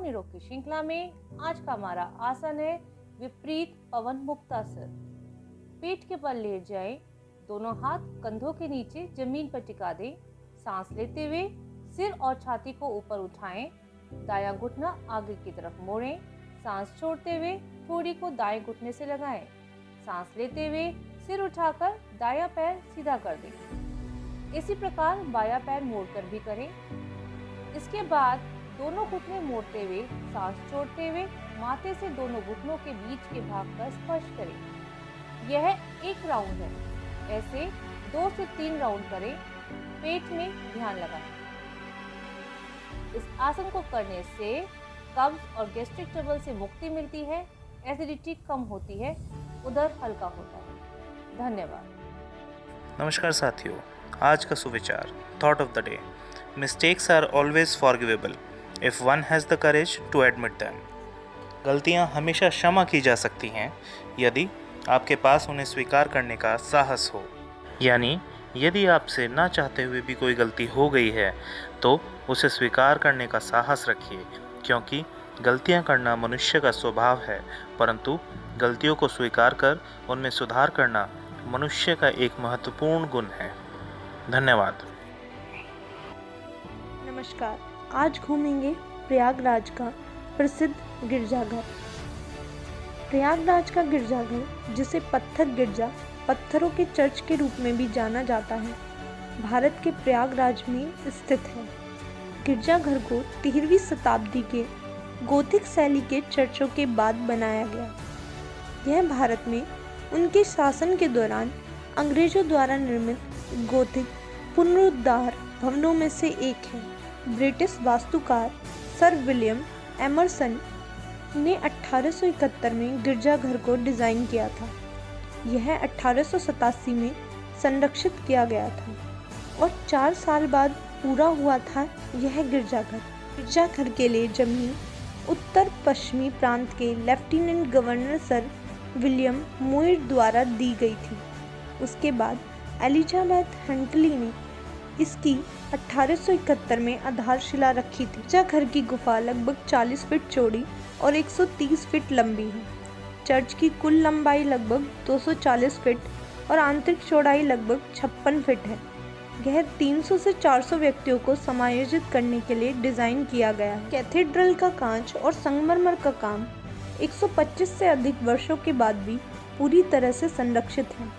निरोग की श्रृंखला में आज का हमारा आसन है विपरीत पवन मुक्तासन। पेट के बल लेट जाएं, दोनों हाथ कंधों के नीचे जमीन पर टिका दें। सांस लेते हुए सिर और छाती को ऊपर उठाएं, दायां घुटना आगे की तरफ मोड़ें। सांस छोड़ते हुए ठोड़ी को दाएं घुटने से लगाएं। सांस लेते हुए सिर उठाकर दायां पैर सीधा कर दें। इसी प्रकार बायां पैर मोड़कर भी करें। इसके बाद दोनों घुटने मोड़ते हुए सांस छोड़ते हुए माथे से दोनों घुटनों के बीच के भाग का स्पर्श करें। यह एक राउंड है। ऐसे 2 से 3 राउंड करें। पेट में ध्यान लगाएं। इस आसन को करने से कब्ज और गैस्ट्रिक ट्रबल से मुक्ति मिलती है, एसिडिटी कम होती है, उदर हल्का होता है। धन्यवाद। नमस्कार साथियों, आज का सुविचार thought of the day. Mistakes are always forgivable if one has the courage to admit them. गलतियां हमेशा क्षमा की जा सकती हैं यदि आपके पास उन्हें स्वीकार करने का साहस हो। यानी यदि आपसे ना चाहते हुए भी कोई गलती हो गई है तो उसे स्वीकार करने का साहस रखिए, क्योंकि गलतियां करना मनुष्य का स्वभाव है, परंतु गलतियों को स्वीकार कर उनमें सुधार करना मनुष्य का एक महत्वपूर्ण गुण है। धन्यवाद। नमस्कार, आज घूमेंगे प्रयागराज का प्रसिद्ध गिरजाघर। प्रयागराज का गिरजाघर, जिसे पत्थर गिरजा, पत्थरों के चर्च के रूप में भी जाना जाता है, भारत के प्रयागराज में स्थित है। गिरजाघर को 13वीं शताब्दी के गोथिक शैली के चर्चों के बाद बनाया गया। यह भारत में उनके शासन के दौरान अंग्रेजों द्वारा निर्मित गोथिक पुनरुद्धार भवनों में से एक है। ब्रिटिश वास्तुकार सर विलियम एमरसन ने 1871 में गिरजाघर को डिज़ाइन किया था। यह 1887 में संरक्षित किया गया था और 4 साल बाद पूरा हुआ था यह गिरजाघर। गिरजाघर के लिए जमीन उत्तर पश्चिमी प्रांत के lieutenant governor sir William Muir द्वारा दी गई थी। उसके बाद एलिजाबेथ हंटली ने इसकी 1871 में आधारशिला रखी थी। गिरजाघर की गुफा लगभग 40 फीट चौड़ी और 130 फीट लंबी है। चर्च की कुल लंबाई लगभग 240 फीट और आंतरिक चौड़ाई लगभग 56 फीट है। यह 300 से 400 व्यक्तियों को समायोजित करने के लिए डिज़ाइन किया गया है। कैथेड्रल का कांच और संगमरमर का काम 125 से अधिक वर्षों के बाद भी पूरी तरह से संरक्षित है।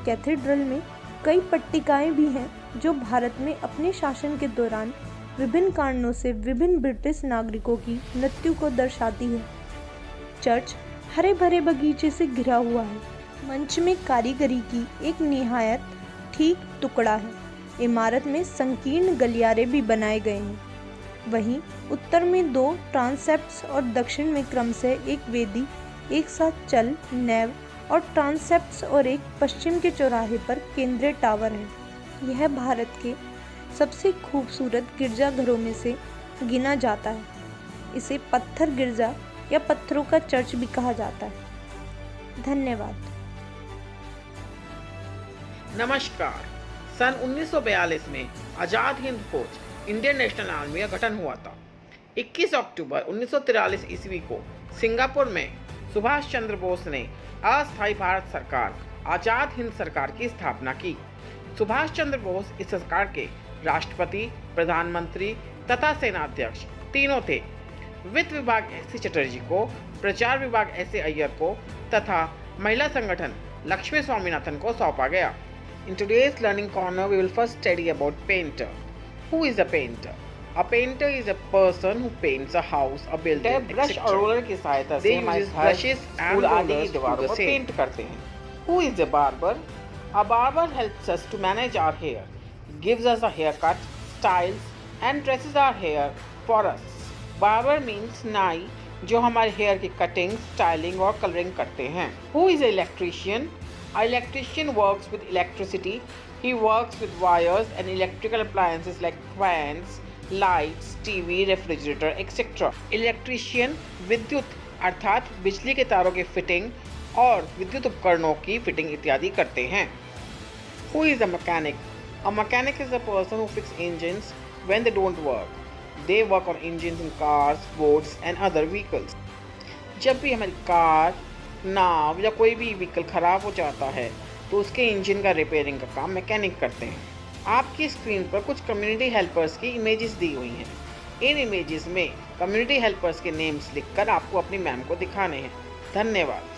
कैथेड्रल में कई पट्टिकाएं भी हैं जो भारत में अपने शासन के दौरान विभिन्न कारणों से विभिन्न ब्रिटिश नागरिकों की मृत्यु को दर्शाती है। चर्च हरे भरे बगीचे से घिरा हुआ है। मंच में कारीगरी की एक निहायत ठीक टुकड़ा है। इमारत में संकीर्ण गलियारे भी बनाए गए हैं। वहीं उत्तर में 2 ट्रांसेप्ट्स और दक्षिण में क्रमशः एक वेदी, एक साथ चल, नैव और ट्रांसेप्ट्स और एक पश्चिम के चौराहे पर केंद्रीय टावर है। यह भारत के सबसे खूबसूरत गिरजाघरों में से गिना जाता है। इसे पत्थर गिरजा या पत्थरों का चर्च भी कहा जाता है। धन्यवाद। नमस्कार। सन 1942 में आज़ाद हिंद फौज इंडियन नेशनल आर्मी का गठन हुआ था। 21 अक्टूबर 1943 ईस्वी को सिंगापुर में सुभाष चंद्र बोस ने अस्थायी भारत सरकार आज़ाद हिंद सरकार की स्थापना की। सुभाष चंद्र बोस इस सरकार के राष्ट्रपति, प्रधानमंत्री तथा सेनाध्यक्ष तीनों थे। वित्त विभाग एस.सी. चटर्जी को, प्रचार विभाग एस.ए. अय्यर को तथा महिला संगठन लक्ष्मी स्वामीनाथन को सौंपा गया। In today's learning corner, we will first study about painter. Who is a painter? A painter is a person who paints a house, a building, brush और रोलर की सहायता से हमारे brushes and आदि rollers दीवारों को to पेंट करते हैं। Who is a barber? A barber helps us to manage our hair, gives us a haircut, styles and dresses our hair for us. Barber means नाई, जो हमारे हेयर की cutting, styling और colouring करते हैं। Who is an electrician? An electrician works with electricity. He works with wires and electrical appliances like fans, lights, TV, refrigerator, etc. Electrician विद्युत अर्थात बिजली के तारों की फिटिंग और विद्युत उपकरणों की फिटिंग इत्यादि करते हैं। Who is a mechanic? A mechanic is a person who fixes engines when they don't work. They work on engines in cars, boats and other vehicles. जब भी हमारी कार, नाव या कोई भी व्हीकल ख़राब हो जाता है तो उसके इंजन का रिपेयरिंग का काम मैकेनिक करते हैं। आपकी स्क्रीन पर कुछ कम्युनिटी हेल्पर्स की इमेजेस दी हुई हैं। इन इमेजेस में कम्युनिटी हेल्पर्स के नेम्स लिखकर आपको अपनी मैम को दिखाने हैं। धन्यवाद।